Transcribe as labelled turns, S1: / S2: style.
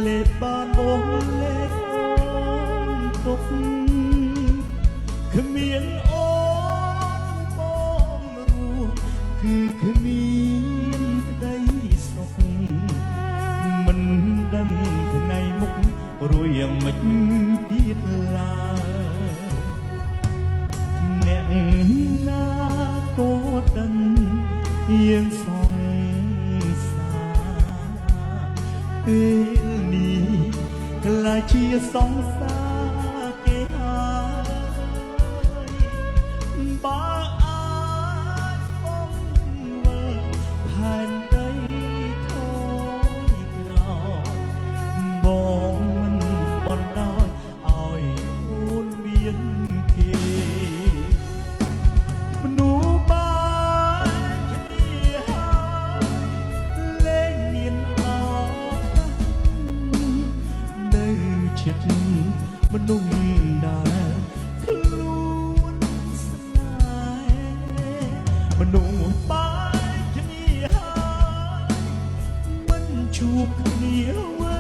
S1: លេបបានអូនលេបអូនទុកគ្មានអូនបងរួចគឺគ្មានក្តីសុខមិនដឹងថ្ងៃមុខរួយយ៉ាងម៉េចទៀតឡើយអ្នកណាក៏ដឹងយើងសងពេលនេះក្លាយជាសង្សារគេហើយបើអាចបងមើលផែនដីថយក្រោយបងមិនបណ្ដោយឲ្យអូនមានគេមនុស្សបានគ្នាហើយលែងមានអនៅចិត្តមនុស្សដែលខ្លួនស្នេហ៍មនុស្សបានគ្នាហើយមិនជួបគ្នា